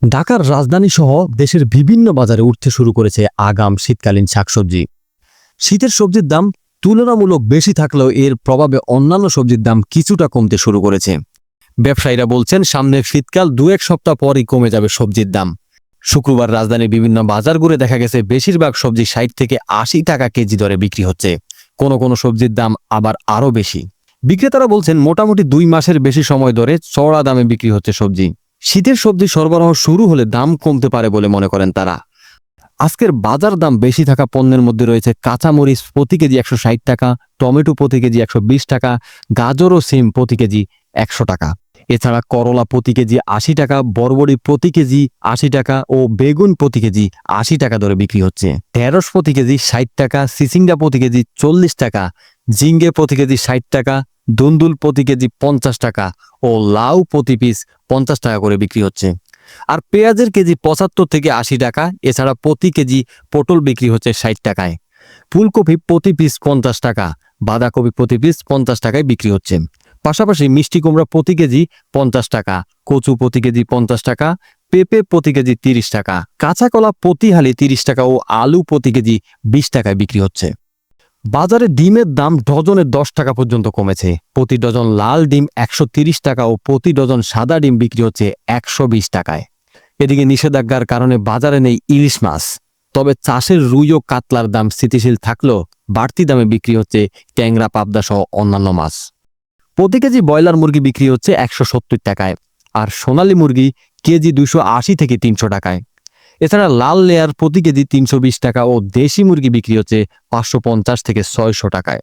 ঢাকার রাজধানী সহ দেশের বিভিন্ন বাজারে উঠতে শুরু করেছে আগাম শীতকালীন শাকসবজি। শীতের সবজির দাম তুলনামূলক বেশি থাকলেও এর প্রভাবে অন্যান্য সবজির দাম কিছুটা কমতে শুরু করেছে। ব্যবসায়ীরা বলছেন সামনের শীতকাল 2-1 সপ্তাহ পরই কমে যাবে সবজির দাম। শুক্রবার রাজধানীর বিভিন্ন বাজার ঘুরে দেখা গেছে বেশিরভাগ সবজি 60 থেকে 80 টাকা কেজি দরে বিক্রি হচ্ছে। কোনো কোনো সবজির দাম আবার আরও বেশি। বিক্রেতারা বলছেন মোটামুটি 2 মাসের বেশি সময় ধরে চড়া দামে বিক্রি হচ্ছে সবজি। শীতের সবজি সরবরাহ শুরু হলে দাম কমতে পারে বলে মনে করেন তারা। আজকের বাজার দাম বেশি থাকা পণ্যের মধ্যে রয়েছে কাঁচামরিচ প্রতি কেজি 160 টাকা, টমেটো প্রতি কেজি 120 টাকা, গাজর ও সিম প্রতি কেজি 100 টাকা। এছাড়া করলা প্রতি কেজি 80 টাকা, বরবটি প্রতি কেজি 80 টাকা ও বেগুন প্রতি কেজি 80 টাকা দরে বিক্রি হচ্ছে। ঢেঁড়স প্রতি কেজি 60 টাকা, চিচিঙ্গা প্রতি কেজি 40 টাকা, ঝিঙ্গে প্রতি কেজি 60 টাকা, দুন্দুল প্রতি কেজি 50 টাকা ও লাউ প্রতি পিস 50 টাকা করে বিক্রি হচ্ছে। আর পেঁয়াজের কেজি 75 থেকে 80 টাকা। এছাড়া প্রতি কেজি পটল বিক্রি হচ্ছে 60 টাকায়। ফুলকপি প্রতি পিস 50 টাকা, বাঁধাকপি প্রতি পিস 50 টাকায় বিক্রি হচ্ছে। পাশাপাশি মিষ্টি কুমড়া প্রতি কেজি 50 টাকা, কচু প্রতি কেজি 50 টাকা, পেঁপে প্রতি কেজি 30 টাকা, কাঁচা কলা প্রতি হালি 30 টাকা ও আলু প্রতি কেজি 20 টাকায় বিক্রি হচ্ছে। বাজারে ডিমের দাম ডজনে 10 টাকা পর্যন্ত কমেছে। প্রতি ডজন লাল ডিম 130 টাকা ও প্রতি ডজন সাদা ডিম বিক্রি হচ্ছে 120 টাকায়। এদিকে নিষেধাজ্ঞার কারণে বাজারে নেই ইলিশ মাছ। তবে চাষের রুই ও কাতলার দাম স্থিতিশীল থাকলেও বাড়তি দামে বিক্রি হচ্ছে ট্যাংরা, পাবদা সহ অন্যান্য মাছ। প্রতি কেজি ব্রয়লার মুরগি বিক্রি হচ্ছে 170 টাকায়, আর সোনালী মুরগি কেজি 280 থেকে 300 টাকায়। এছাড়া লাল লেয়ার প্রতি কেজি 320 টাকা ও দেশি মুরগি বিক্রি হচ্ছে 550 থেকে 600 টাকায়।